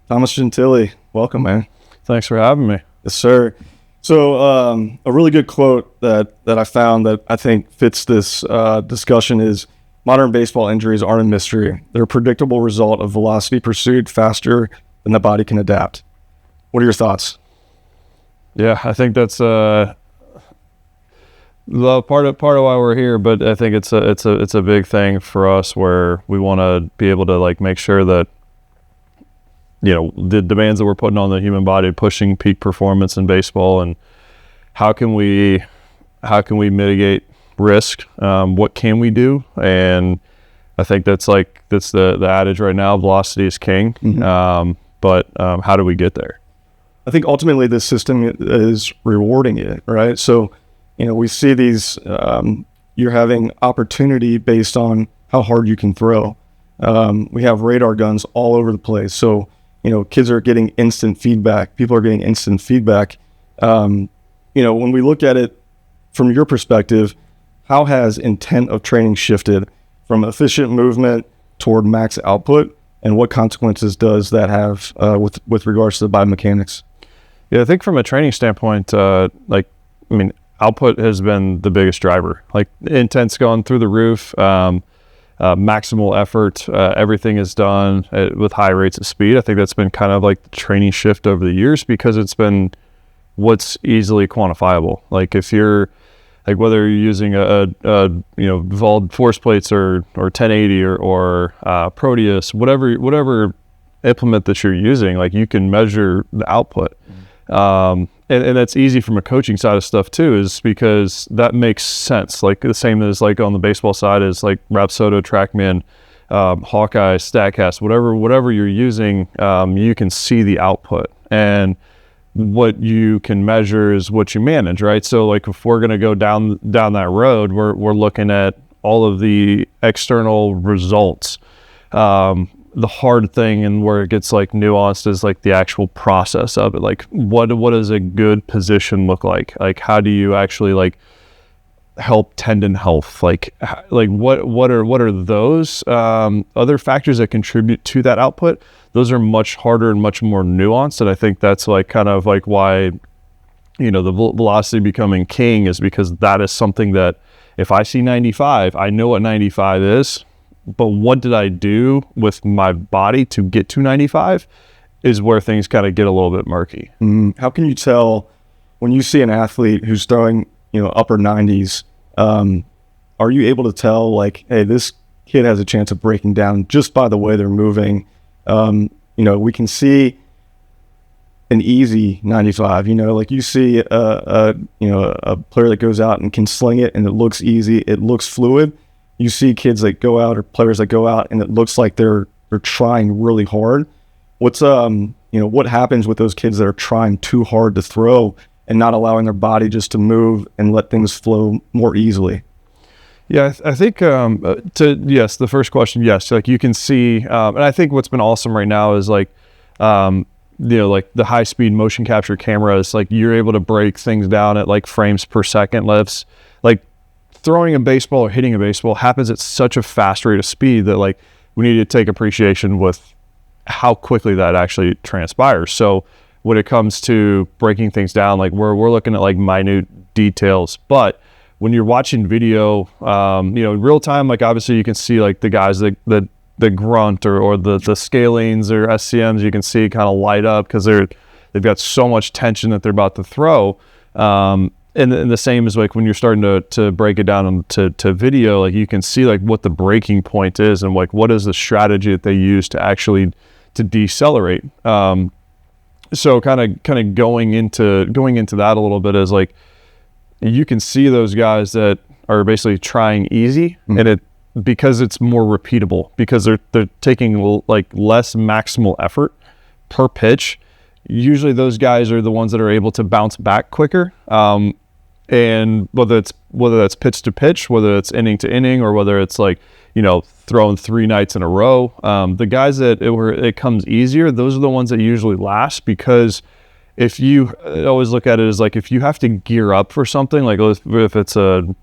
Thomas Gentili, welcome, man. Thanks for having me. Yes, sir. So a really good quote that I found that I think fits this discussion is, modern baseball injuries aren't a mystery. They're a predictable result of velocity pursued faster than the body can adapt. What are your thoughts? Yeah, I think that's part of why we're here, but I think it's a big thing for us where we want to be able to like make sure that the demands that we're putting on the human body, pushing peak performance in baseball, and how can we mitigate risk? What can we do? And I think that's the adage right now: velocity is king. Mm-hmm. But how do we get there? I think ultimately this system is rewarding it, right? So, we see these, you're having opportunity based on how hard you can throw. We have radar guns all over the place. So, kids are getting instant feedback. People are getting instant feedback. When we look at it from your perspective, how has intent of training shifted from efficient movement toward max output? And what consequences does that have with regards to the biomechanics? Yeah, I think from a training standpoint, output has been the biggest driver. Like, intent's gone through the roof. Maximal effort, everything is done with high rates of speed. I think that's been kind of like the training shift over the years because it's been what's easily quantifiable. Like, if you're like, whether you're using a Vald force plates or 1080 or Proteus, whatever implement that you're using, like, you can measure the output. And that's easy from a coaching side of stuff too, is because that makes sense. Like, the same as like on the baseball side is like Rapsodo, TrackMan, Hawkeye, StatCast, whatever you're using, you can see the output, and what you can measure is what you manage, right? So like, if we're going to go down that road, we're looking at all of the external results. The hard thing and where it gets like nuanced is like the actual process of it. Like, what does a good position look like? Like, how do you actually like help tendon health? Like what are those other factors that contribute to that output? Those are much harder and much more nuanced. And I think that's like kind of like why, the velocity becoming king is, because that is something that if I see 95, I know what 95 is. But what did I do with my body to get to 95 is where things kind of get a little bit murky. How can you tell when you see an athlete who's throwing, upper 90s, are you able to tell like, hey, this kid has a chance of breaking down just by the way they're moving? We can see an easy 95, like you see a player that goes out and can sling it and it looks easy, it looks fluid. You see kids that go out or players that go out and it looks like they're trying really hard. What's what happens with those kids that are trying too hard to throw and not allowing their body just to move and let things flow more easily? Yeah, I think the first question, yes, like you can see, and I think what's been awesome right now is like, like the high speed motion capture cameras, like you're able to break things down at like frames per second. Like, throwing a baseball or hitting a baseball happens at such a fast rate of speed that like we need to take appreciation with how quickly that actually transpires. So when it comes to breaking things down, like we're looking at like minute details, but when you're watching video, real time, like obviously you can see like the guys that grunt or the scalenes or SCMs, you can see kind of light up because they've got so much tension that they're about to throw. And the same is like when you're starting to break it down to video, like you can see like what the breaking point is and like what is the strategy that they use to actually to decelerate. So kind of going into that a little bit is like you can see those guys that are basically trying easy, and it because it's more repeatable, because they're taking like less maximal effort per pitch. Usually those guys are the ones that are able to bounce back quicker. And whether that's pitch to pitch, whether it's inning to inning, or whether it's like, throwing 3 nights in a row, the guys that it comes easier, those are the ones that usually last. Because if you always look at it as like, if you have to gear up for something, like if it's a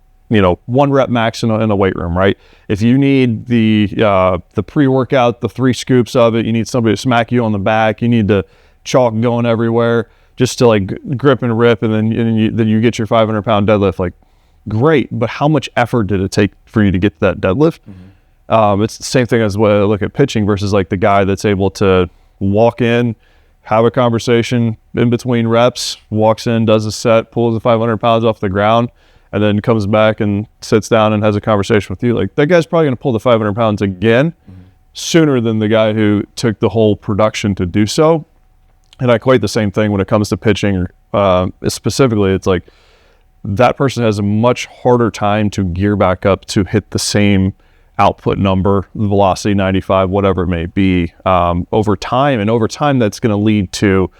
one rep max in a weight room, right? If you need the pre-workout, the 3 scoops of it, you need somebody to smack you on the back, you need the chalk going everywhere just to like grip and rip, and then you get your 500-pound deadlift. Like, great, but how much effort did it take for you to get to that deadlift? It's the same thing as what I look at pitching versus like the guy that's able to walk in, have a conversation in between reps, walks in, does a set, pulls the 500 pounds off the ground, and then comes back and sits down and has a conversation with you. Like, that guy's probably going to pull the 500 pounds again sooner than the guy who took the whole production to do so. And I equate the same thing when it comes to pitching. Specifically, it's like that person has a much harder time to gear back up to hit the same output number, velocity 95, whatever it may be, over time. And over time, that's going to lead to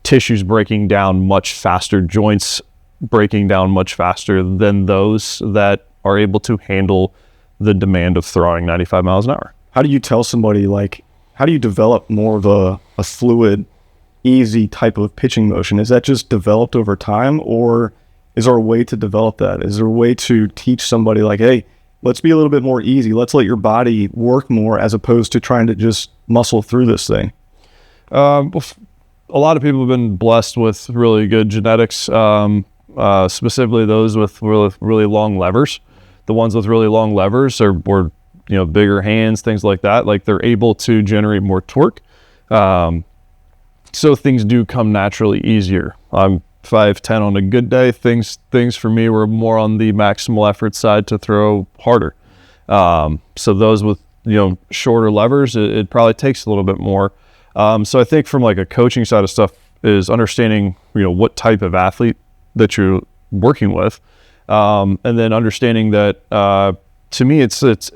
tissues breaking down much faster, joints breaking down much faster than those that are able to handle the demand of throwing 95 miles an hour. How do you tell somebody, like, how do you develop more of a fluid, easy type of pitching motion? Is that just developed over time, or is there a way to develop that? Is there a way to teach somebody like, hey, let's be a little bit more easy. Let's let your body work more as opposed to trying to just muscle through this thing? A lot of people have been blessed with really good genetics, specifically those with really long levers. The ones with really long levers or bigger hands, things like that. Like, they're able to generate more torque. So things do come naturally easier. I'm 5'10" on a good day. Things for me were more on the maximal effort side to throw harder. So those with shorter levers, it probably takes a little bit more. So I think from like a coaching side of stuff is understanding what type of athlete that you're working with, and then understanding that to me it's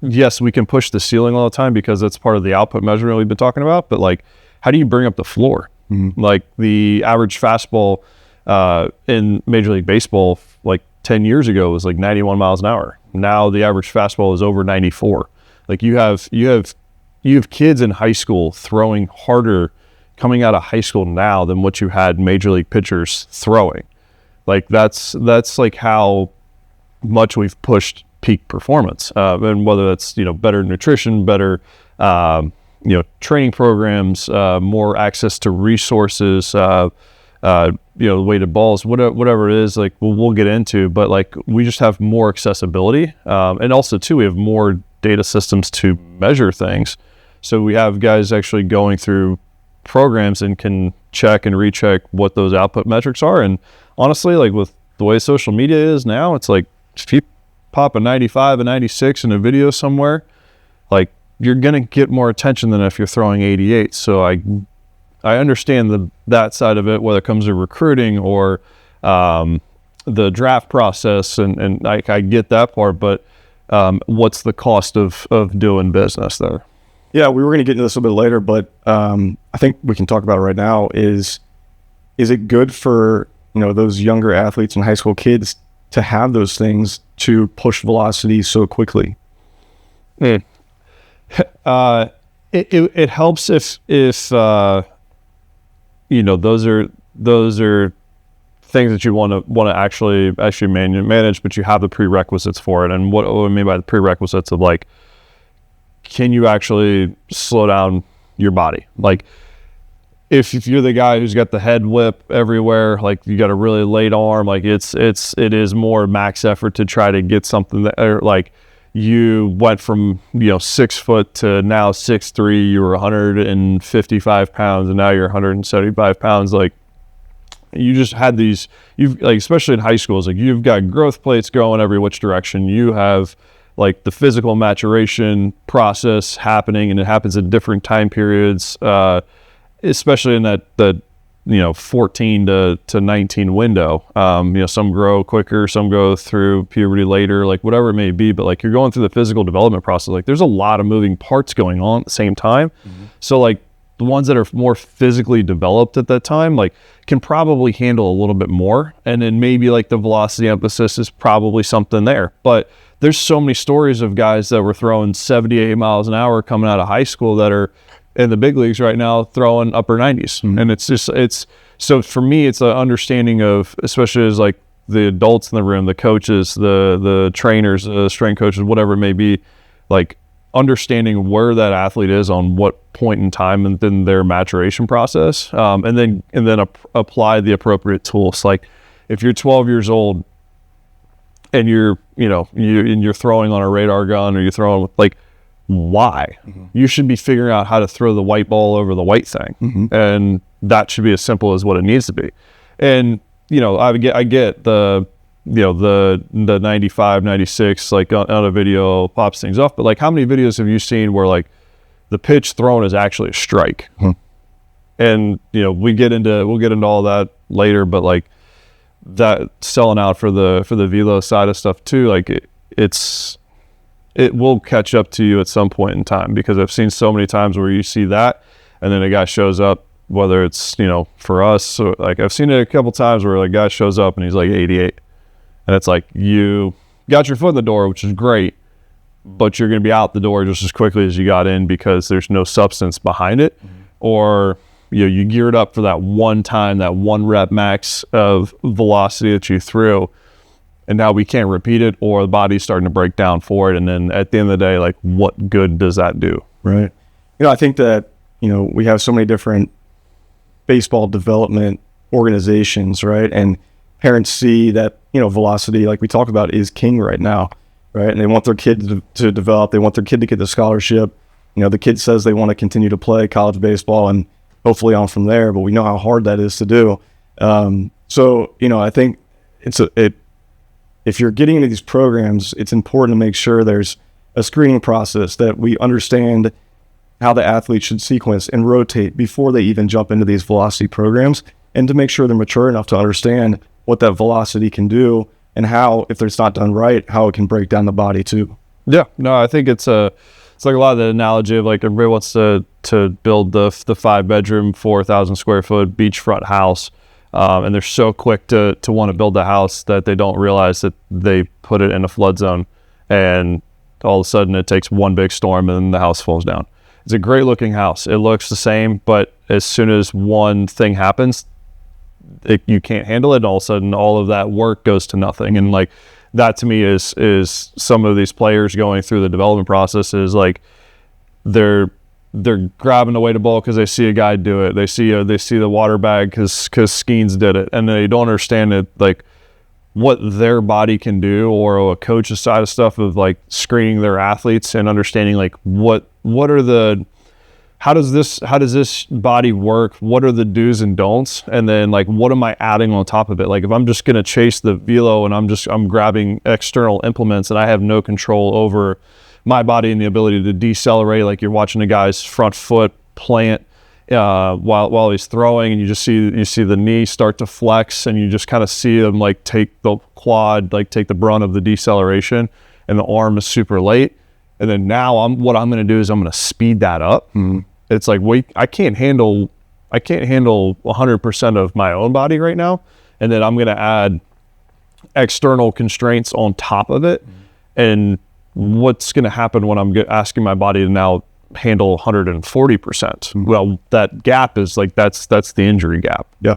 yes, we can push the ceiling all the time because that's part of the output measurement we've been talking about, but like, how do you bring up the floor? Like, the average fastball in Major League Baseball like 10 years ago was like 91 miles an hour. Now the average fastball is over 94. Like, you have kids in high school throwing harder coming out of high school now than what you had major league pitchers throwing. Like, that's like how much we've pushed peak performance, and whether that's better nutrition, better training programs, more access to resources, weighted balls, whatever it is, like we'll get into, but like, we just have more accessibility. And also too, we have more data systems to measure things. So we have guys actually going through programs and can check and recheck what those output metrics are. And honestly, like, with the way social media is now, it's like, if you pop a 95, a 96 in a video somewhere, like, you're going to get more attention than if you're throwing 88. So I understand that side of it, whether it comes to recruiting or the draft process, and I get that part, but what's the cost of doing business there? Yeah, we were going to get into this a little bit later, but I think we can talk about it right now. Is it good for those younger athletes and high school kids to have those things to push velocity so quickly? It helps if those are things that you want to actually manage, but you have the prerequisites for it. And what I mean by the prerequisites of, like, can you actually slow down your body? Like, if you're the guy who's got the head whip everywhere, like, you got a really late arm, like, it is more max effort to try to get something that, or like, you went from 6 foot to now 6'3", you were 155 pounds and now you're 175 pounds. Like, you just had these, you've, like, especially in high school, it's like, you've got growth plates going every which direction. You have like the physical maturation process happening, and it happens at different time periods, especially in that 14 to 19 window. Some grow quicker, some go through puberty later, like whatever it may be, but like, you're going through the physical development process. Like, there's a lot of moving parts going on at the same time. So like, the ones that are more physically developed at that time, like, can probably handle a little bit more. And then maybe like the velocity emphasis is probably something there. But there's so many stories of guys that were throwing 78 miles an hour coming out of high school that are in the big leagues right now throwing upper 90s. And it's so for me, it's an understanding of, especially as like the adults in the room, the coaches, the trainers, strength coaches, whatever it may be, like understanding where that athlete is on what point in time and then their maturation process, and then apply the appropriate tools. Like if you're 12 years old and you're throwing on a radar gun, or you're throwing like, why? You should be figuring out how to throw the white ball over the white thing, and that should be as simple as what it needs to be. And I get the 95, 96, like on a video pops things off, but like how many videos have you seen where like the pitch thrown is actually a strike? And we'll get into all that later, but like that selling out for the velo side of stuff too, like it will catch up to you at some point in time, because I've seen so many times where you see that and then a guy shows up, whether it's for us, so like I've seen it a couple times where a guy shows up and he's like 88, and it's like, you got your foot in the door, which is great, but you're going to be out the door just as quickly as you got in, because there's no substance behind it. Or you geared up for that one time, that one rep max of velocity that you threw, and now we can't repeat it, or the body's starting to break down for it. And then at the end of the day, like, what good does that do? Right. I think that we have so many different baseball development organizations, right? And parents see that velocity, like we talked about, is king right now, right? And they want their kid to develop. They want their kid to get the scholarship. The kid says they want to continue to play college baseball and hopefully on from there, but we know how hard that is to do. So I think if you're getting into these programs, it's important to make sure there's a screening process, that we understand how the athlete should sequence and rotate before they even jump into these velocity programs, and to make sure they're mature enough to understand what that velocity can do, and how, if it's not done right, how it can break down the body too. Yeah, no, I think it's like a lot of the analogy of like everybody wants to build the 5-bedroom, 4,000 square foot beachfront house. And they're so quick to want to build the house that they don't realize that they put it in a flood zone, and all of a sudden it takes one big storm and the house falls down. It's a great looking house. It looks the same, but as soon as one thing happens, you can't handle it, and all of a sudden all of that work goes to nothing. And like that to me is some of these players going through the development process is like they're grabbing the weighted ball because they see a guy do it. They see the water bag because Skeens did it, and they don't understand it, like what their body can do, or a coach's side of stuff of like screening their athletes and understanding like how does this body work? What are the do's and don'ts? And then like, what am I adding on top of it? Like if I'm just going to chase the velo and I'm grabbing external implements and I have no control over my body and the ability to decelerate, like you're watching a guy's front foot plant while he's throwing, and you see the knee start to flex, and you just kind of see him like take the quad, like take the brunt of the deceleration, and the arm is super late. And then now what I'm going to do is I'm going to speed that up. It's like, wait, I can't handle 100% of my own body right now, and then I'm going to add external constraints on top of it. And what's going to happen when I'm asking my body to now handle 140%? Well, that gap is like, that's the injury gap. Yeah.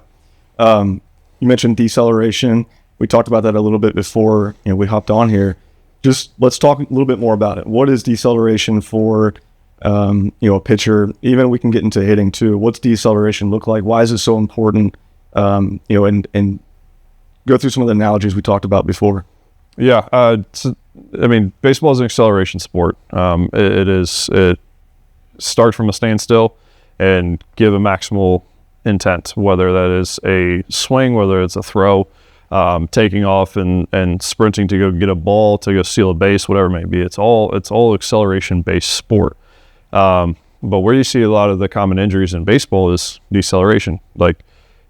You mentioned deceleration. We talked about that a little bit before we hopped on here. Just let's talk a little bit more about it. What is deceleration for a pitcher? Even we can get into hitting too. What's deceleration look like? Why is it so important? And go through some of the analogies we talked about before. Yeah. Baseball is an acceleration sport. It start from a standstill and give a maximal intent, whether that is a swing, whether it's a throw, taking off and sprinting to go get a ball, to go steal a base, whatever it may be. It's all acceleration based sport. But where you see a lot of the common injuries in baseball is deceleration. Like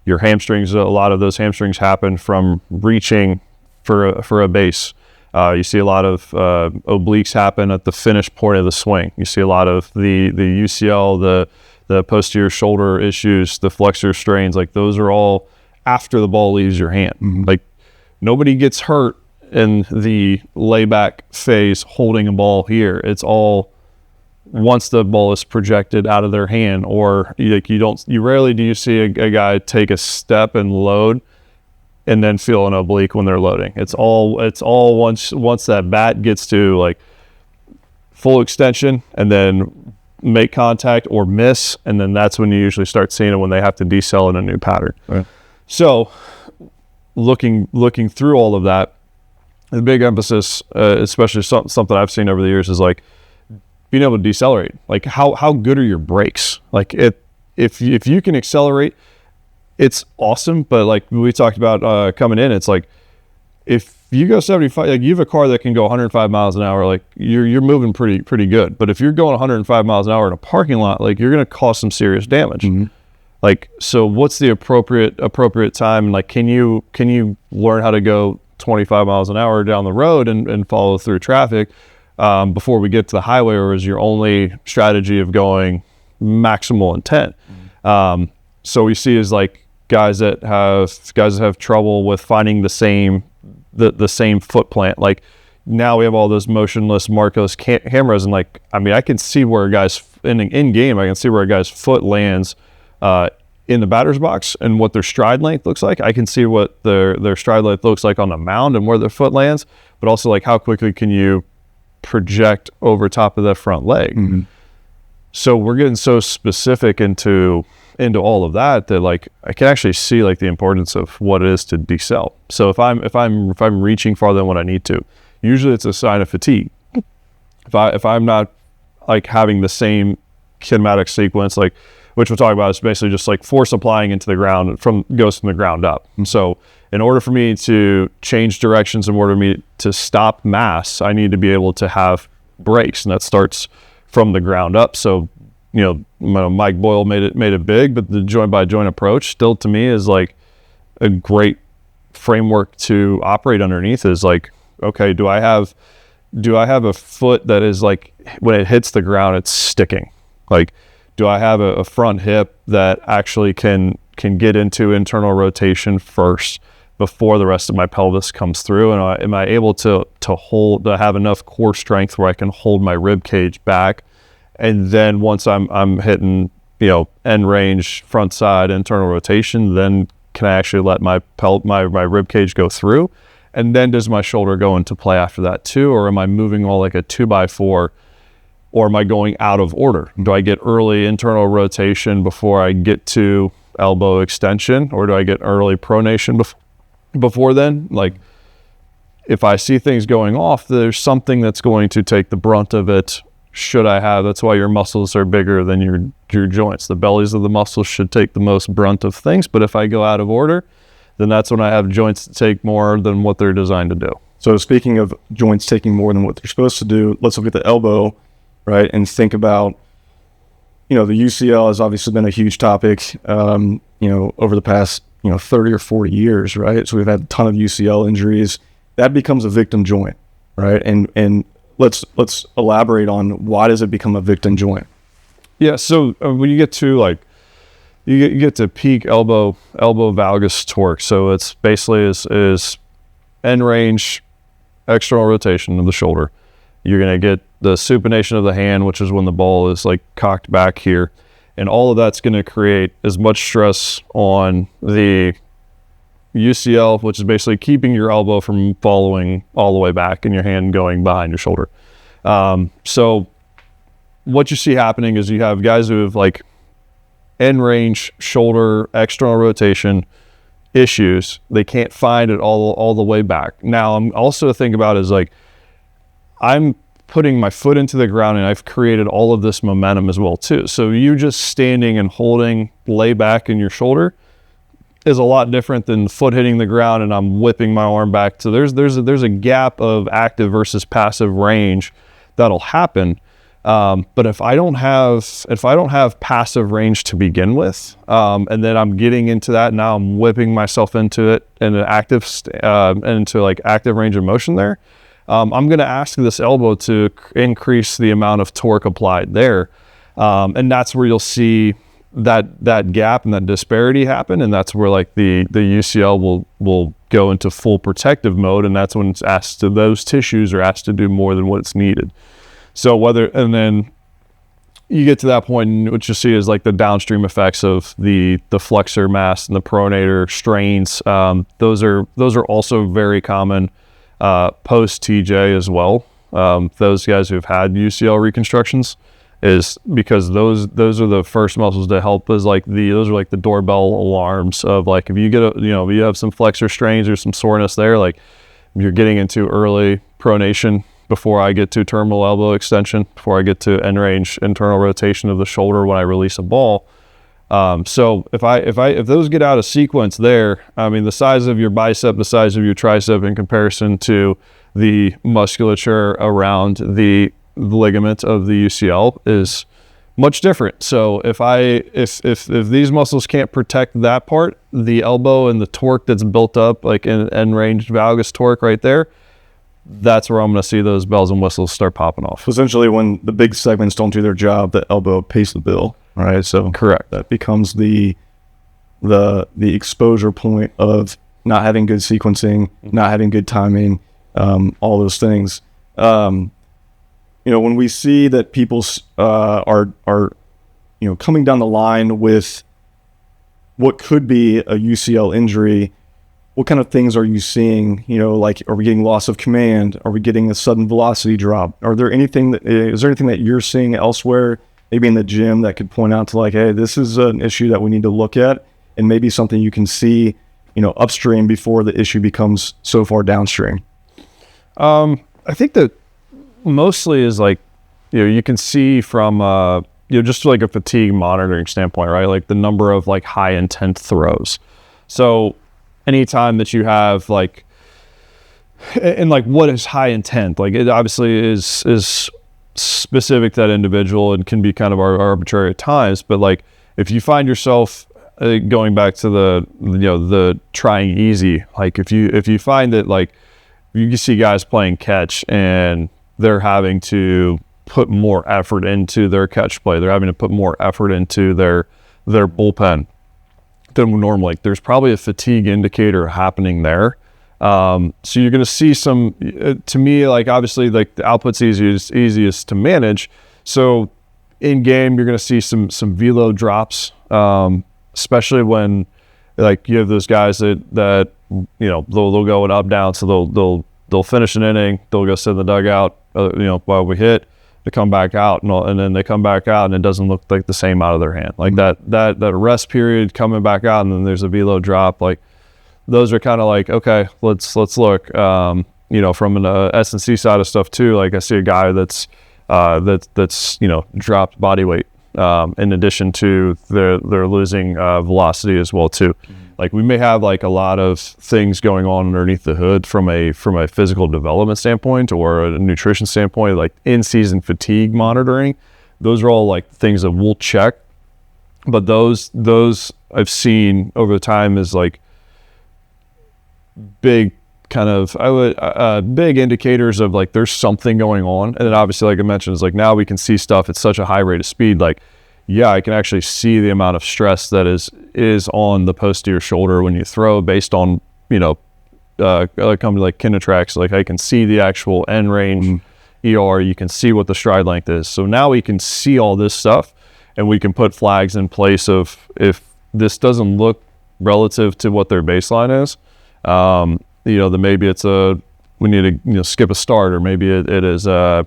your hamstrings, a lot of those hamstrings happen from reaching for a base. You see a lot of obliques happen at the finish point of the swing. You see a lot of the UCL, the posterior shoulder issues, the flexor strains. Like those are all after the ball leaves your hand. Like nobody gets hurt in the layback phase holding a ball here. It's all once the ball is projected out of their hand, or you rarely do you see a guy take a step and load and then feel an oblique when they're loading. It's all once that bat gets to like full extension and then make contact or miss, and then that's when you usually start seeing it when they have to decel in a new pattern. Right. So looking through all of that, the big emphasis, especially something I've seen over the years, is like being able to decelerate. Like how good are your brakes? Like if you can accelerate, it's awesome. But like we talked about coming in, it's like if you go 75, like you have a car that can go 105 miles an hour, like you're moving pretty good. But if you're going 105 miles an hour in a parking lot, like you're going to cause some serious damage. Mm-hmm. Like, so what's the appropriate time? Like, can you learn how to go 25 miles an hour down the road and follow through traffic before we get to the highway, or is your only strategy of going maximal intent? Mm-hmm. So we see is like guys that have trouble with finding the same foot plant. Like now we have all those motionless Marcos cameras, and like, I mean, I can see where a guy's in game, I can see where a guy's foot lands in the batter's box and what their stride length looks like. I can see what their stride length looks like on the mound and where their foot lands, but also like how quickly can you project over top of that front leg. Mm-hmm. So we're getting so specific into all of that like I can actually see like the importance of what it is to decel. So if I'm reaching farther than what I need to, usually it's a sign of fatigue. If I'm not like having the same kinematic sequence, like which we'll talk about, is basically just like force applying into the ground goes from the ground up. And so in order for me to change directions, in order for me to stop mass, I need to be able to have brakes, and that starts from the ground up. So, you know, Mike Boyle made it big, but the joint by joint approach still to me is like a great framework to operate underneath. Is like, okay, do I have a foot that is like when it hits the ground, it's sticking? Like, do I have a front hip that actually can get into internal rotation first before the rest of my pelvis comes through? And am I able to have enough core strength where I can hold my rib cage back? And then once I'm hitting, you know, end range, front side, internal rotation, then can I actually let my rib cage go through? And then does my shoulder go into play after that too? Or am I moving all like a 2x4? Or am I going out of order? Do I get early internal rotation before I get to elbow extension? Or do I get early pronation before then? Like, if I see things going off, there's something that's going to take the brunt of it. That's why your muscles are bigger than your joints. The bellies of the muscles should take the most brunt of things. But if I go out of order, then that's when I have joints that take more than what they're designed to do. So speaking of joints taking more than what they're supposed to do, let's look at the elbow. Right, and think about, you know, the UCL has obviously been a huge topic, you know, over the past, 30 or 40 years, right? So we've had a ton of UCL injuries. That becomes a victim joint, right? And let's elaborate on why does it become a victim joint? Yeah, so when you get to like, you get to peak elbow valgus torque. So it's basically is end range, external rotation of the shoulder. You're going to get the supination of the hand, which is when the ball is like cocked back here. And all of that's going to create as much stress on the UCL, which is basically keeping your elbow from following all the way back and your hand going behind your shoulder. So what you see happening is you have guys who have like end range, shoulder, external rotation issues. They can't find it all the way back. Now, I'm also thinking about is like, I'm putting my foot into the ground and I've created all of this momentum as well too. So you just standing and holding lay back in your shoulder is a lot different than foot hitting the ground and I'm whipping my arm back. So there's a gap of active versus passive range that'll happen. But if I don't have passive range to begin with, and then I'm getting into that, now I'm whipping myself into it in an active into like active range of motion there. I'm going to ask this elbow to increase the amount of torque applied there. And that's where you'll see that gap and that disparity happen. And that's where like the UCL will go into full protective mode. And that's when it's those tissues are asked to do more than what it's needed. So then you get to that point, and what you see is like the downstream effects of the flexor mass and the pronator strains. Those are also very common post TJ as well. Those guys who've had UCL reconstructions, is because those are the first muscles to help. Those are like the doorbell alarms of like, if you get if you have some flexor strains or some soreness there, like you're getting into early pronation before I get to terminal elbow extension, before I get to end range internal rotation of the shoulder when I release a ball. So if those get out of sequence there, I mean, the size of your bicep, the size of your tricep in comparison to the musculature around the ligament of the UCL is much different. So if these muscles can't protect that part, the elbow and the torque that's built up, like in end range valgus torque right there, that's where I'm going to see those bells and whistles start popping off. Essentially, when the big segments don't do their job, the elbow pays the bill, right? So correct. That becomes the exposure point of not having good sequencing, not having good timing, all those things. When we see that people are coming down the line with what could be a UCL injury, what kind of things are you seeing? Like, are we getting loss of command? Are we getting a sudden velocity drop? Is there anything that you're seeing elsewhere, maybe in the gym, that could point out to like, hey, this is an issue that we need to look at, and maybe something you can see, upstream before the issue becomes so far downstream? I think that mostly is like, you can see from, just like a fatigue monitoring standpoint, right? Like the number of like high intent throws. So anytime that you have like, and like what is high intent? Like it obviously is specific to that individual and can be kind of arbitrary at times. But like if you find yourself going back to the trying easy, like if you find that like you can see guys playing catch and they're having to put more effort into their catch play, they're having to put more effort into their bullpen than normally, like there's probably a fatigue indicator happening there. So you're going to see some, to me, like obviously like the output's easiest to manage. So in game, you're going to see some velo drops, especially when like you have those guys that they'll go an up down. So they'll finish an inning, they'll go sit in the dugout, while we hit, to come back out, and then they come back out and it doesn't look like the same out of their hand. Like that rest period coming back out, and then there's a velo drop. Like those are kind of like, okay, let's look. From an S&C side of stuff too. Like I see a guy that's dropped body weight, in addition to they're losing velocity as well too. Mm-hmm. Like we may have like a lot of things going on underneath the hood from a physical development standpoint or a nutrition standpoint, like in-season fatigue monitoring. Those are all like things that we'll check, but those I've seen over the time is like big kind of big indicators of like there's something going on. And then obviously, like I mentioned, is like now we can see stuff at such a high rate of speed. Like, yeah, I can actually see the amount of stress that is on the posterior shoulder when you throw, based on a company like Kinetitrax. Like I can see the actual end range ER. You can see what the stride length is. So now we can see all this stuff, and we can put flags in place of if this doesn't look relative to what their baseline is. Then maybe it's we need to skip a start, or maybe it is do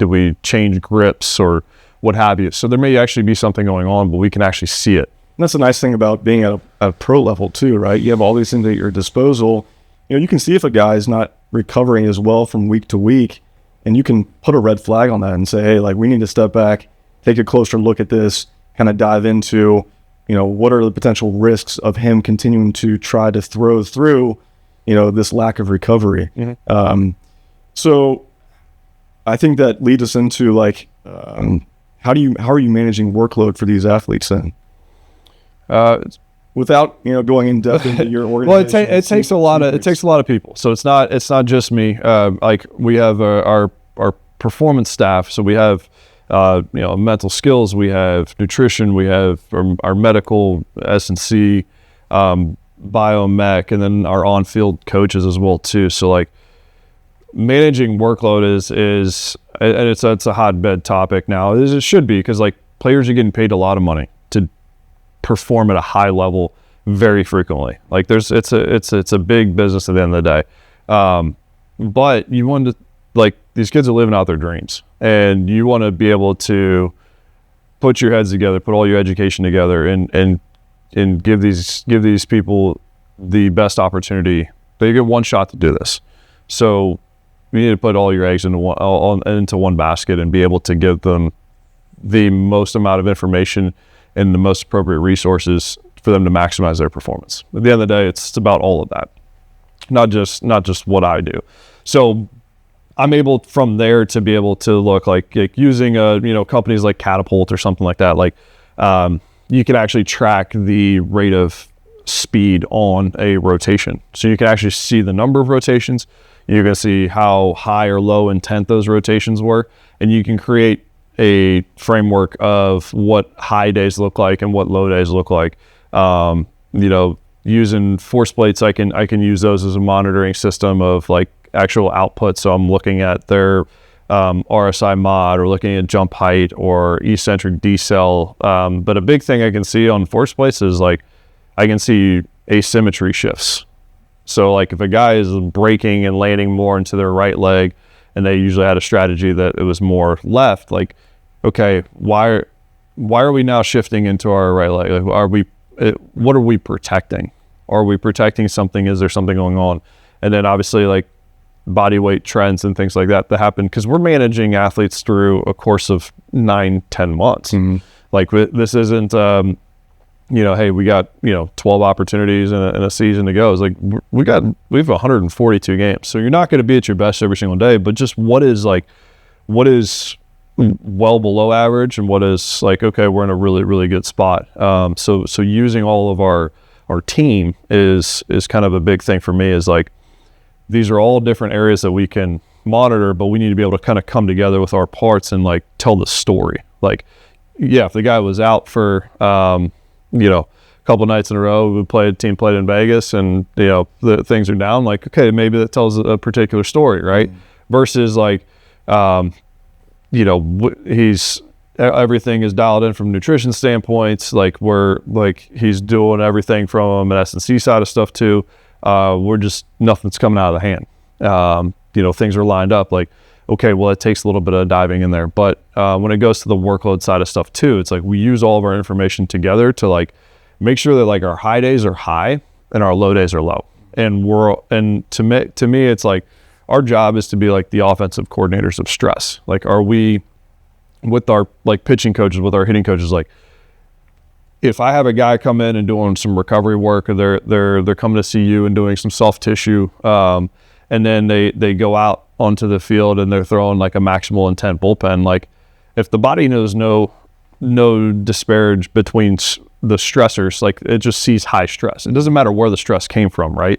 we change grips or what have you. So there may actually be something going on, but we can actually see it. And that's the nice thing about being at a pro level too, right? You have all these things at your disposal. You can see if a guy is not recovering as well from week to week, and you can put a red flag on that and say, hey, like we need to step back, take a closer look at this, kind of dive into, what are the potential risks of him continuing to try to throw through, this lack of recovery. Mm-hmm. So I think that leads us into like, how are you managing workload for these athletes then? Without going in depth into your organization. Well, it takes a lot of people. So it's not just me. Like we have our performance staff. So we have mental skills, we have nutrition, we have our medical S&C, biomech, and then our on-field coaches as well too. So like managing workload is and it's a hotbed topic now, as it should be, because like players are getting paid a lot of money to perform at a high level very frequently. Like it's a big business at the end of the day. But you want to, like, these kids are living out their dreams, and you want to be able to put your heads together, put all your education together, and give these people the best opportunity. They get one shot to do this. So you need to put all your eggs into one basket and be able to give them the most amount of information and the most appropriate resources for them to maximize their performance. At the end of the day, it's about all of that, not just what I do. So I'm able from there to be able to look like using companies like Catapult or something like that. Like you can actually track the rate of speed on a rotation. So you can actually see the number of rotations. You can see how high or low intent those rotations were, and you can create a framework of what high days look like and what low days look like. Using force plates, I can use those as a monitoring system of like actual output. So I'm looking at their RSI mod, or looking at jump height or eccentric decel. But a big thing I can see on force plates is like I can see asymmetry shifts. So like if a guy is braking and landing more into their right leg, and they usually had a strategy that it was more left, like, okay, why are we now shifting into our right leg? Like, what are we protecting? Are we protecting something? Is there something going on? And then obviously like body weight trends and things like that happen, because we're managing athletes through a course of 9-10 months. Mm-hmm. Like this isn't hey, we got 12 opportunities in a season to go. It's like we have 142 games, so you're not going to be at your best every single day, but just what is well below average, and what is like, okay, we're in a really, really good spot. So using all of our team is kind of a big thing for me. Is like, these are all different areas that we can monitor, but we need to be able to kind of come together with our parts and like tell the story. Like, yeah, if the guy was out for a couple nights in a row, team played in Vegas, and the things are down, like, okay, maybe that tells a particular story, right? Mm-hmm. Versus like everything is dialed in from nutrition standpoints. Like he's doing everything from an S&C side of stuff too. We're just, nothing's coming out of the hand. Things are lined up. Like, okay, well, it takes a little bit of diving in there. But when it goes to the workload side of stuff too, it's like we use all of our information together to like make sure that like our high days are high and our low days are low. And to me, it's like our job is to be like the offensive coordinators of stress. Like, are we with our like pitching coaches, with our hitting coaches, like if I have a guy come in and doing some recovery work, or they're coming to see you and doing some soft tissue, and then they go out onto the field and they're throwing like a maximal intent bullpen, like if the body knows no disparage between the stressors, like it just sees high stress. It doesn't matter where the stress came from, right?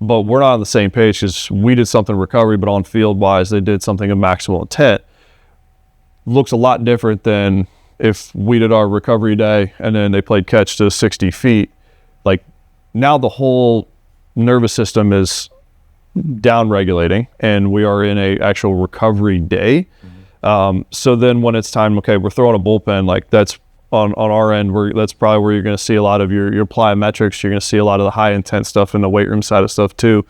But we're not on the same page, because we did something recovery, but on field wise they did something of maximal intent. Looks a lot different than if we did our recovery day and then they played catch to 60 feet. Like, now the whole nervous system is down regulating, and we are in a actual recovery day. Mm-hmm. So then when it's time, okay, we're throwing a bullpen, like that's on our end, that's probably where you're going to see a lot of your plyometrics. You're going to see a lot of the high intent stuff in the weight room side of stuff too.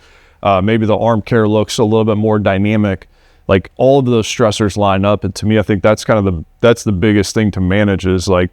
Maybe the arm care looks a little bit more dynamic. Like, all of those stressors line up, and to me, I think that's kind of the biggest thing to manage, is like,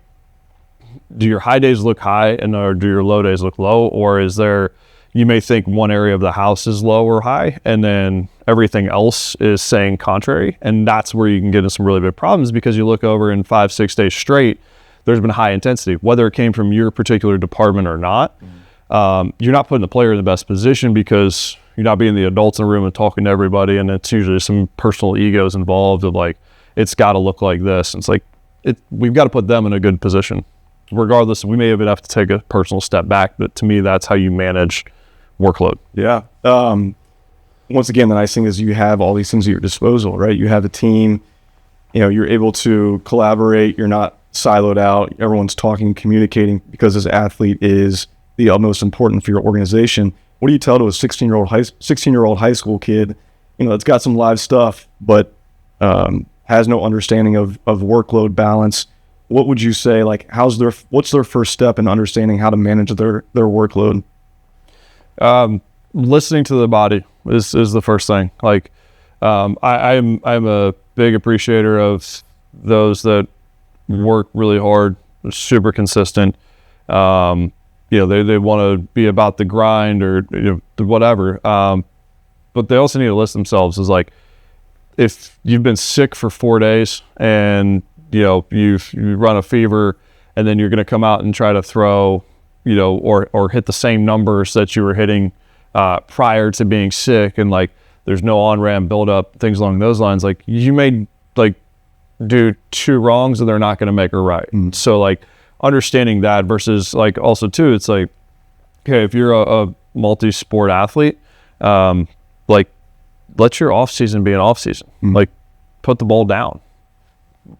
do your high days look high or do your low days look low? Or is there, you may think one area of the house is low or high, and then everything else is saying contrary. And that's where you can get into some really big problems, because you look over in 5-6 days straight, there's been high intensity, whether it came from your particular department or not. Mm-hmm. You're not putting the player in the best position, because you're not being the adults in the room and talking to everybody. And it's usually some personal egos involved of like, it's got to look like this. And it's like, we've got to put them in a good position. Regardless, we may even have to take a personal step back, but to me, that's how you manage workload. Yeah. Once again, the nice thing is you have all these things at your disposal, right? You have a team, you're able to collaborate. You're not siloed out. Everyone's talking, communicating, because this athlete is the utmost important for your organization. What do you tell to a 16-year-old high school kid it's got some live stuff, but has no understanding of workload balance, what would you say, like, what's their first step in understanding how to manage their workload? Listening to the body is the first thing. Like, I'm a big appreciator of those that work really hard, super consistent. They want to be about the grind or whatever. But they also need to list themselves as, like, if you've been sick for 4 days and you run a fever, and then you're going to come out and try to throw, or hit the same numbers that you were hitting prior to being sick, and like there's no on-ramp buildup, things along those lines. Like, you may like do 2 wrongs and they're not going to make a right. So like understanding that versus like also too, it's like, okay, if you're a multi-sport athlete, like let your off season be an off season. Like, put the ball down,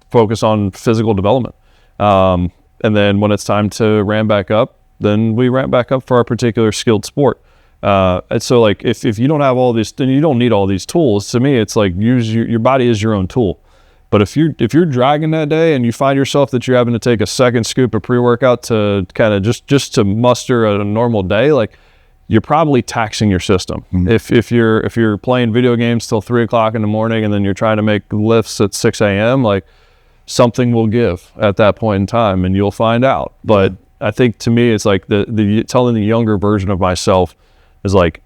focus on physical development. And then when it's time to ramp back up, then we ramp back up for our particular skilled sport. And so like, if you don't have all these, then you don't need all these tools. To me, it's like, use your body is your own tool. But if you're dragging that day and you find yourself that you're having to take a second scoop of pre-workout to kind of just to muster a normal day, like, you're probably taxing your system. If you're playing video games till 3 o'clock in the morning and then you're trying to make lifts at 6 a.m., like, something will give at that point in time, and you'll find out. But I think to me, it's like the telling the younger version of myself is like,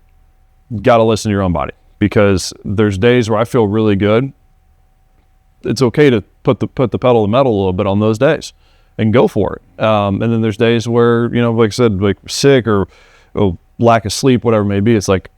got to listen to your own body, because there's days where I feel really good. It's okay to put the pedal to the metal a little bit on those days and go for it. And then there's days where, like I said, like sick or lack of sleep, whatever it may be. It's like,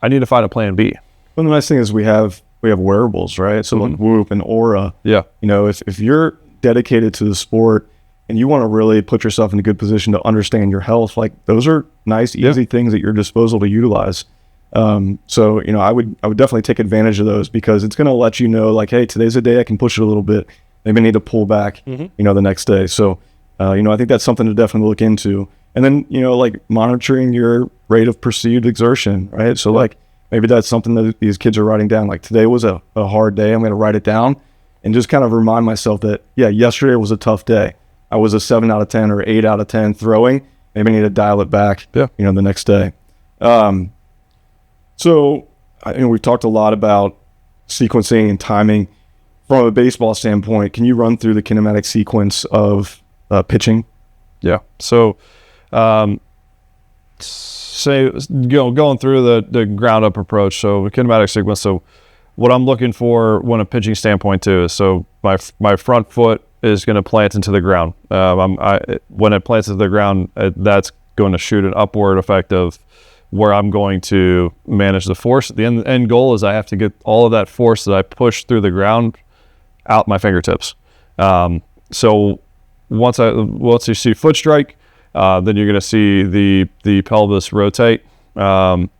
I need to find a plan B. Well, the nice thing is we have wearables, right? So like Whoop and Aura. Yeah. If you're dedicated to the sport and you want to really put yourself in a good position to understand your health, like, those are nice, easy things at your disposal to utilize. So, I would definitely take advantage of those, because it's going to let you know, like, hey, today's a day I can push it a little bit. Maybe I need to pull back, the next day. So, I think that's something to definitely look into. And then, like, monitoring your rate of perceived exertion, right? So like, maybe that's something that these kids are writing down. Like, today was a hard day. I'm going to write it down and just kind of remind myself that, yeah, yesterday was a tough day. I was a 7 out of 10 or 8 out of 10 throwing. Maybe I need to dial it back, the next day. So we've talked a lot about sequencing and timing. From a baseball standpoint, can you run through the kinematic sequence of pitching? Yeah. So, say, going through the ground up approach. So kinematic sequence. So what I'm looking for when a pitching standpoint too is, so my front foot is going to plant into the ground. When it plants into the ground, that's going to shoot an upward effect of where I'm going to manage the force. The end goal is I have to get all of that force that I push through the ground out my fingertips. So once you see foot strike, then you're going to see the pelvis rotate. Once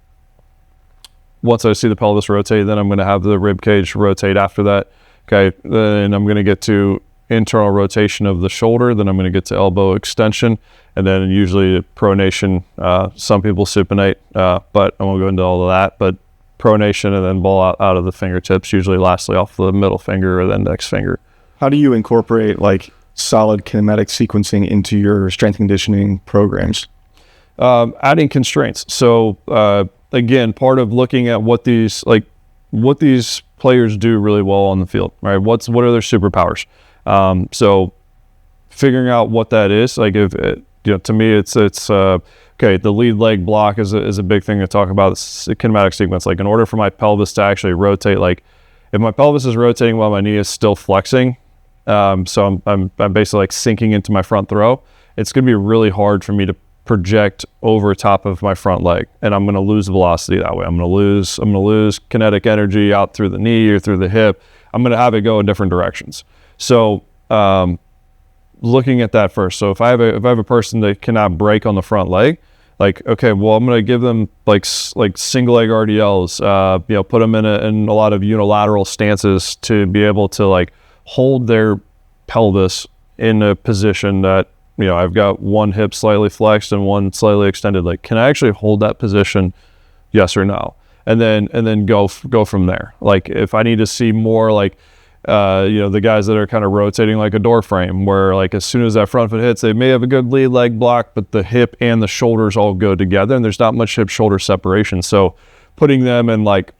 I see the pelvis rotate, then I'm going to have the rib cage rotate after that. Okay, then I'm going to get to internal rotation of the shoulder. Then I'm going to get to elbow extension, and then usually pronation. Some people supinate, but I won't go into all of that. But pronation and then ball out of the fingertips, usually lastly off the middle finger or the index finger. How do you incorporate like solid kinematic sequencing into your strength conditioning programs? Adding constraints. So again, part of looking at what these players do really well on the field, right? What are their superpowers? So figuring out what that is, like, if to me, it's okay. The lead leg block is a big thing to talk about. It's a kinematic sequence. Like, in order for my pelvis to actually rotate, like if my pelvis is rotating while my knee is still flexing, so I'm basically like sinking into my front throw, it's going to be really hard for me to project over top of my front leg, and I'm going to lose velocity that way. I'm going to lose kinetic energy out through the knee or through the hip. I'm going to have it go in different directions. So looking at that first. So if I have a person that cannot break on the front leg, like, okay, well, I'm going to give them like single leg RDLs, put them in a lot of unilateral stances to be able to like hold their pelvis in a position that, I've got one hip slightly flexed and one slightly extended. Like, can I actually hold that position? Yes or no? and then go from there. Like if I need to see more like the guys that are kind of rotating like a door frame, where like as soon as that front foot hits, they may have a good lead leg block, but the hip and the shoulders all go together, and there's not much hip shoulder separation. So putting them in like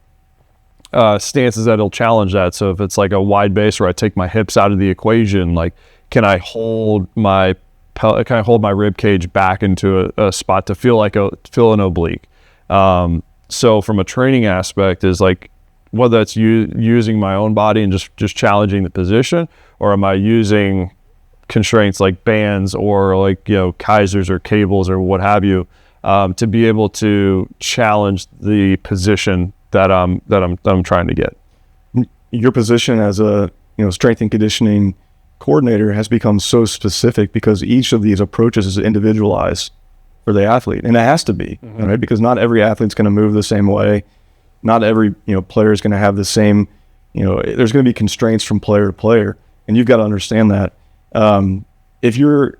stances that'll challenge that. So if it's like a wide base where I take my hips out of the equation, like can I hold my rib cage back into a spot to feel an oblique? So from a training aspect is like, whether it's using my own body and just challenging the position, or am I using constraints like bands or like, Kaisers or cables or what have you, to be able to challenge the position that I'm trying to get. Your position as a strength and conditioning coordinator has become so specific because each of these approaches is individualized for the athlete, and it has to be, right? Because not every athlete's going to move the same way. Not every player is going to have the same. There's going to be constraints from player to player, and you've got to understand that. If you're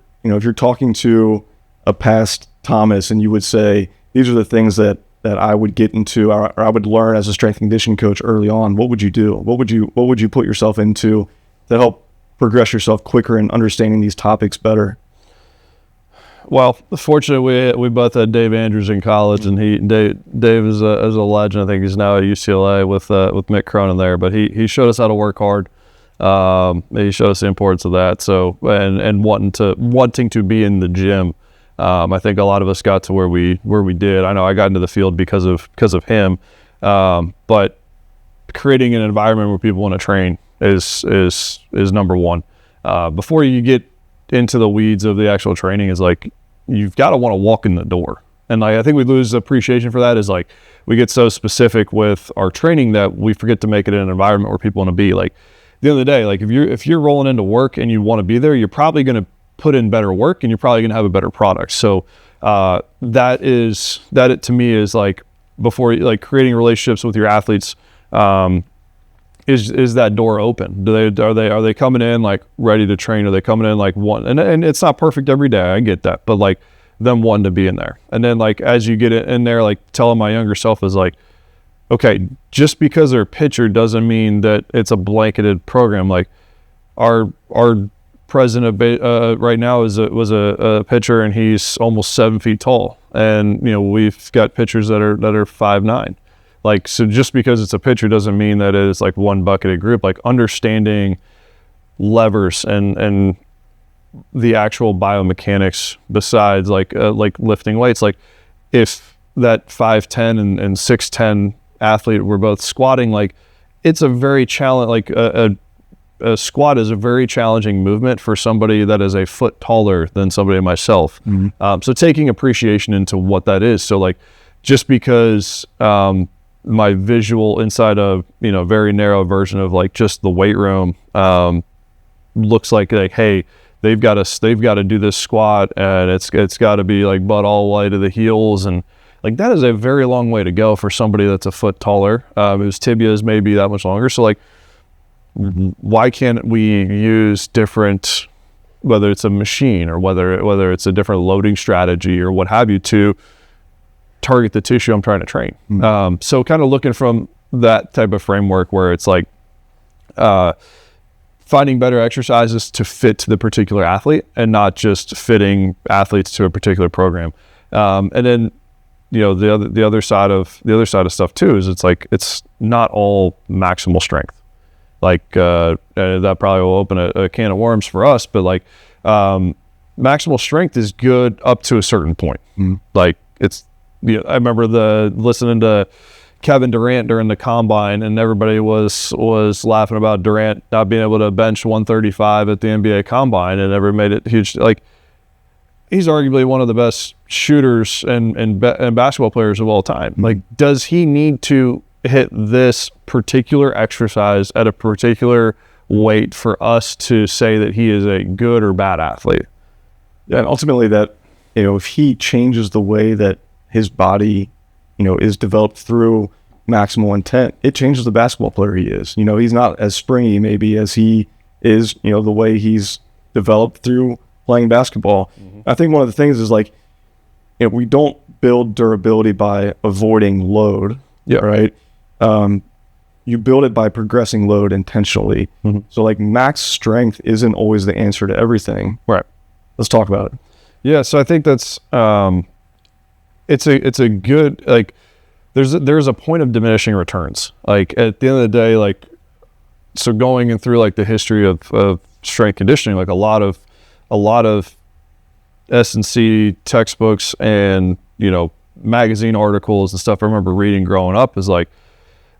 talking to a past Thomas, and you would say these are the things that I would get into, or I would learn as a strength and conditioning coach early on, what would you do? What would you put yourself into to help progress yourself quicker in understanding these topics better? Well, fortunately, we both had Dave Andrews in college, and Dave is a legend. I think he's now at UCLA with Mick Cronin there. But he showed us how to work hard. He showed us the importance of that. So and wanting to be in the gym. I think a lot of us got to where we did. I know I got into the field because of him. But creating an environment where people want to train is number one. Before you get into the weeds of the actual training, is like you've got to want to walk in the door. And like I think we lose appreciation for that, is like we get so specific with our training that we forget to make it an environment where people want to be. Like at the end of the day, like if you're rolling into work and you want to be there, you're probably going to put in better work, and you're probably going to have a better product. So that to me is like, before like creating relationships with your athletes, is that door open? Are they coming in like ready to train? Are they coming in like one? And it's not perfect every day, I get that, but like them wanting to be in there. And then like as you get in there, like telling my younger self is like, okay, just because they're a pitcher doesn't mean that it's a blanketed program. Like our president right now was a pitcher, and he's almost 7 feet tall, and we've got pitchers that are 5'9". Like, so just because it's a pitcher doesn't mean that it's like one bucketed group. Like understanding levers and the actual biomechanics besides like lifting weights. Like if that 5'10" and 6'10" athlete were both squatting, like it's a very challenge. Like a squat is a very challenging movement for somebody that is a foot taller than somebody myself. So taking appreciation into what that is. So like just because my visual inside of very narrow version of like just the weight room looks like hey, they've got to do this squat, and it's got to be like butt all the way to the heels, and like that is a very long way to go for somebody that's a foot taller, whose tibias may be that much longer. So like, why can't we use different, whether it's a machine or whether it's a different loading strategy or what have you, to target the tissue I'm trying to train? So kind of looking from that type of framework where it's like finding better exercises to fit to the particular athlete, and not just fitting athletes to a particular program. And then the other side of stuff too is it's like it's not all maximal strength. Like that probably will open a can of worms for us, but like maximal strength is good up to a certain point. Like it's I remember listening to Kevin Durant during the combine, and everybody was laughing about Durant not being able to bench 135 at the NBA combine, and never made it huge. Like he's arguably one of the best shooters and basketball players of all time. Like, does he need to hit this particular exercise at a particular weight for us to say that he is a good or bad athlete? Yeah, and ultimately that, if he changes the way that his body, is developed through maximal intent, it changes the basketball player he is. He's not as springy maybe as he is, the way he's developed through playing basketball. I think one of the things is like, we don't build durability by avoiding load. Yeah. Right. You build it by progressing load intentionally. Mm-hmm. So like max strength isn't always the answer to everything. Right. Let's talk about it. Yeah. So I think that's, it's a good, like, there's a point of diminishing returns. Like at the end of the day, like, so going in through like the history of strength conditioning, like a lot of S&C textbooks and, magazine articles and stuff I remember reading growing up is like,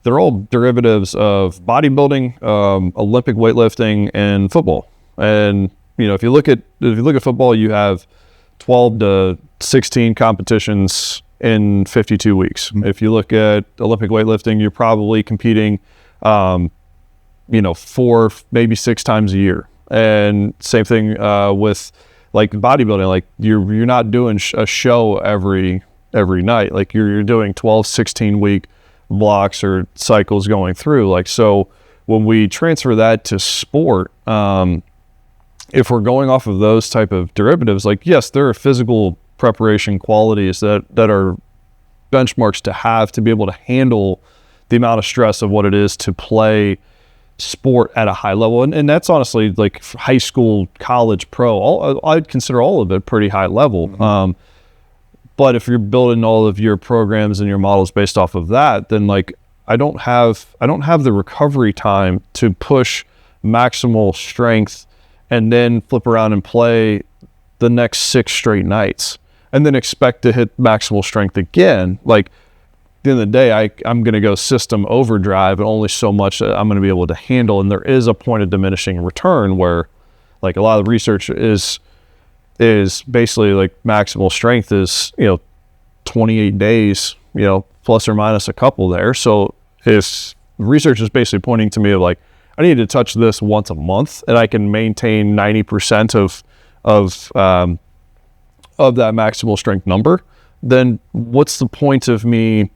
they're all derivatives of bodybuilding, Olympic weightlifting, and football. And if you look at football, you have 12 to 16 competitions in 52 weeks. Mm-hmm. If you look at Olympic weightlifting, you're probably competing, 4, maybe 6 times a year. And same thing with like bodybuilding. Like you're not doing a show every night. Like you're doing 12, 16 week blocks or cycles going through. Like, so when we transfer that to sport, if we're going off of those type of derivatives, like, yes, there are physical preparation qualities that are benchmarks to have to be able to handle the amount of stress of what it is to play sport at a high level. And that's honestly like high school, college, pro, I'd consider all of it pretty high level. Mm-hmm. But if you're building all of your programs and your models based off of that, then like I don't have the recovery time to push maximal strength and then flip around and play the next 6 straight nights and then expect to hit maximal strength again. Like at the end of the day, I'm going to go system overdrive and only so much that I'm going to be able to handle. And there is a point of diminishing return where like a lot of research is basically like maximal strength is, 28 days, plus or minus a couple there. So if research is basically pointing to me of like, I need to touch this once a month and I can maintain 90% of that maximal strength number, then what's the point of me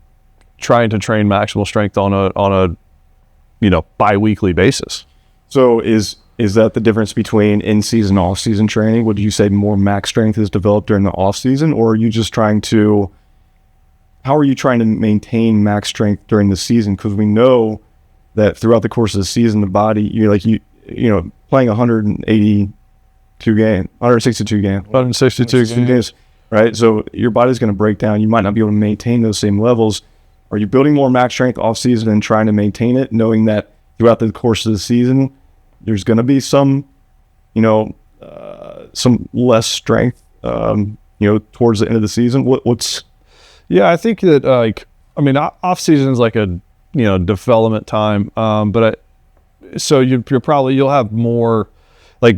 trying to train maximal strength on a bi-weekly basis? So is that the difference between in-season, off-season training? Would you say more max strength is developed during the off-season, or are you just how are you trying to maintain max strength during the season? Because we know that throughout the course of the season, the body, playing 162 games, right? So your body's going to break down. You might not be able to maintain those same levels. Are you building more max strength off-season and trying to maintain it, knowing that throughout the course of the season, there's going to be some less strength, towards the end of the season? Yeah, I think that off season is like a development time, so you'll have more like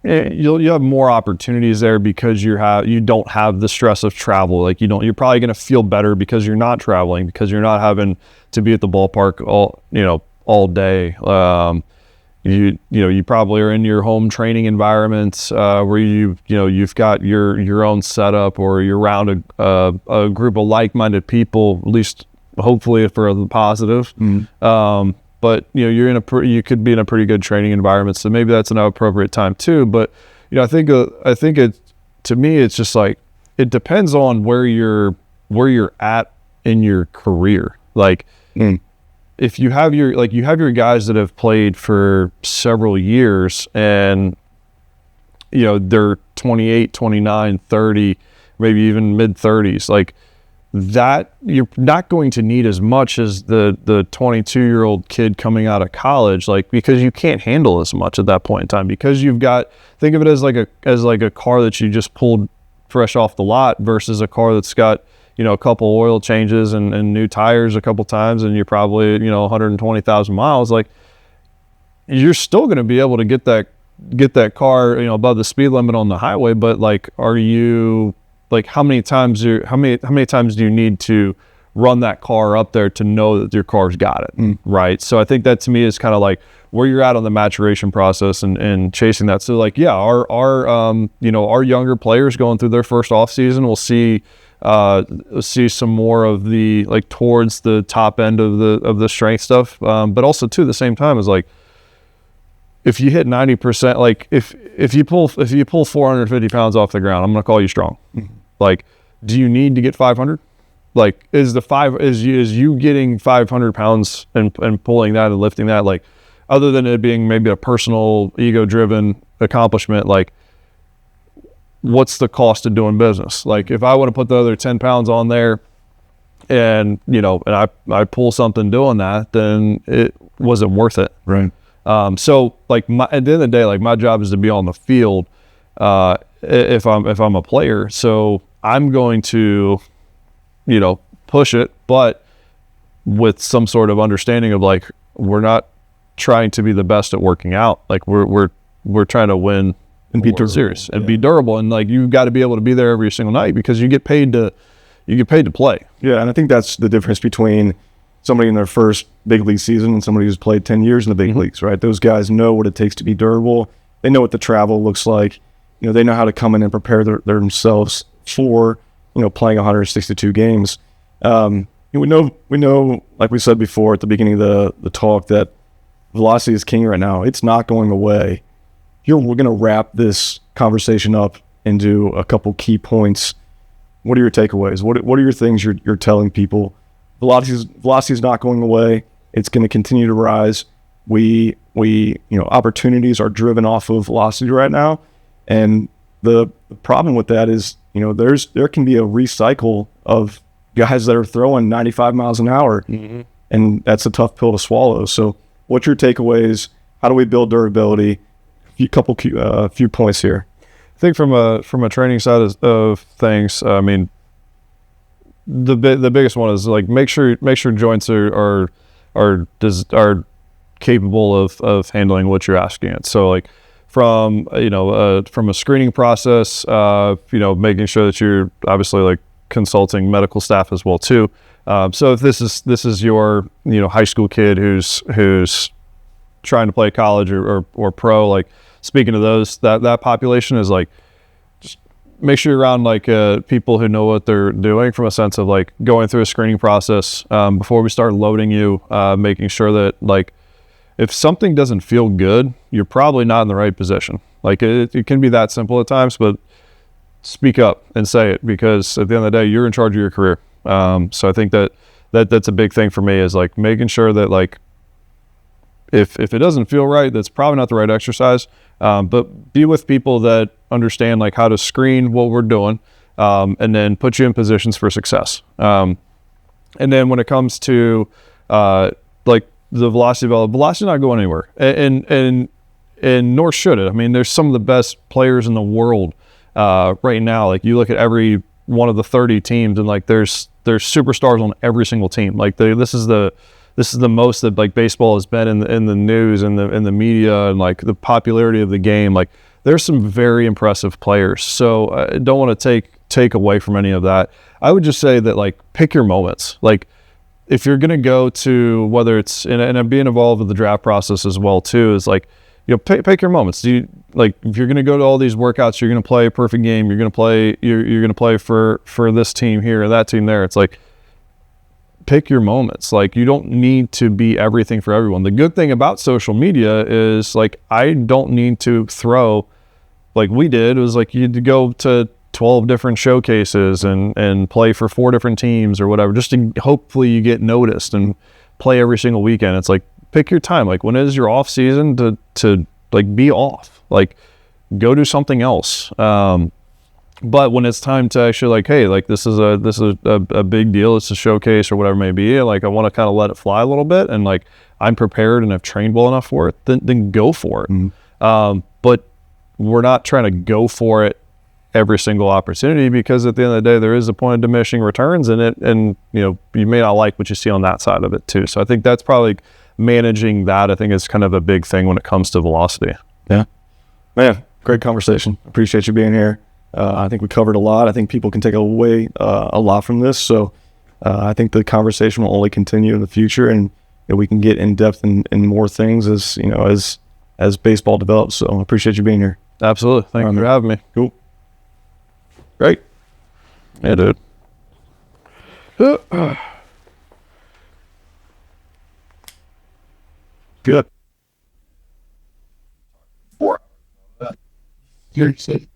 you'll have more opportunities there because you don't have the stress of travel. Like you're probably going to feel better because you're not traveling, because you're not having to be at the ballpark all day. You probably are in your home training environments where you've got your own setup, or you're around a group of like-minded people, at least hopefully for the positive. Mm. But you could be in a pretty good training environment, so maybe that's an appropriate time too. But I think it, to me, it's just like it depends on where you're at in your career. Like. Mm. If you have your guys that have played for several years and they're 28, 29, 30, maybe even mid 30s, like that, you're not going to need as much as the 22-year-old kid coming out of college, like, because you can't handle as much at that point in time, because think of it as like a car that you just pulled fresh off the lot versus a car that's got a couple oil changes and new tires a couple times, and you're probably 120,000 miles. Like, you're still going to be able to get that car above the speed limit on the highway, but like, are you like, how many times do you need to run that car up there to know that your car's got it? Mm. Right? So I think that to me is kind of like where you're at on the maturation process and chasing that. So like, yeah, our younger players going through their first off season will see some more of the, like, towards the top end of the strength stuff, but also too, at the same time, is like, if you hit 90%, like if you pull 450 pounds off the ground, I'm gonna call you strong. Mm-hmm. Like, do you need to get 500? like, is you getting 500 pounds and pulling that and lifting that, like, other than it being maybe a personal ego driven accomplishment, like, what's the cost of doing business? Like, if I want to put the other 10 pounds on there and, you know, and I pull something doing that, then it wasn't worth it. Right. So like at the end of the day, like, my job is to be on the field, if I'm a player. So I'm going to, you know, push it, but with some sort of understanding of, like, we're not trying to be the best at working out. Like, we're trying to win And be durable. series and be durable. And, like, you've got to be able to be there every single night because you get paid to play. Yeah, and I think that's the difference between somebody in their first big league season and somebody who's played 10 years in the big leagues, right? Those guys know what it takes to be durable. They know what the travel looks like. You know, they know how to come in and prepare themselves for, you know, playing 162 games. We know, like we said before at the beginning of the talk, that velocity is king right now. It's not going away. We're going to wrap this conversation up into a couple key points. What are your takeaways? What are your things you're telling people? Velocity is not going away. It's going to continue to rise. We opportunities are driven off of velocity right now, and the problem with that is, you know, there can be a recycle of guys that are throwing 95 miles an hour, and that's a tough pill to swallow. So, what's your takeaways? How do we build durability? A few points here. I think from a training side of things, I mean, the biggest one is, like, make sure joints are capable of handling what you're asking it. So, like, from a screening process, making sure that you're obviously, like, consulting medical staff as well too. So if this is your, high school kid who's trying to play college or pro, like, speaking of those, that population is, like, just make sure you're around, like, people who know what they're doing, from a sense of, like, going through a screening process before we start loading you, making sure that, like, if something doesn't feel good, you're probably not in the right position. Like, it can be that simple at times, but speak up and say it, because at the end of the day, you're in charge of your career. So I think that's a big thing for me, is, like, making sure that, like, if it doesn't feel right, that's probably not the right exercise. But be with people that understand, like, how to screen what we're doing, and then put you in positions for success. And then when it comes to like the velocity not going anywhere, and nor should it. I mean, there's some of the best players in the world right now. Like, you look at every one of the 30 teams, and, like, there's superstars on every single team. Like, this is the most that, like, baseball has been in the news and in the media, and, like, the popularity of the game. Like, there's some very impressive players. So I don't want to take away from any of that. I would just say that, like, pick your moments. Like, if you're going to go to, whether it's, and I'm being involved with the draft process as well too, is, like, pick your moments. If you're going to go to all these workouts, you're going to play a perfect game, you're going to play for this team here or that team there. It's like, pick your moments. Like, you don't need to be everything for everyone. The good thing about social media is, like, I don't need to throw, like we did. It was like, you had to go to 12 different showcases and play for 4 different teams or whatever, just to hopefully you get noticed and play every single weekend. It's like, pick your time. Like, when it is your off season, to like, be off, like, go do something else. But when it's time to actually, like, hey, like, this is a big deal, it's a showcase or whatever it may be, like, I want to kind of let it fly a little bit, and, like, I'm prepared and I've trained well enough for it, then go for it. Mm-hmm. But we're not trying to go for it every single opportunity, because at the end of the day, there is a point of diminishing returns in it, and, you may not like what you see on that side of it too. So I think that's probably managing that. I think is kind of a big thing when it comes to velocity. Yeah, man, great conversation. Appreciate you being here. I think we covered a lot. I think people can take away a lot from this. So I think the conversation will only continue in the future, and we can get in depth in more things as baseball develops. So I appreciate you being here. Absolutely. Thank you for having me. Cool. Great. Yeah, dude. Good. You're safe.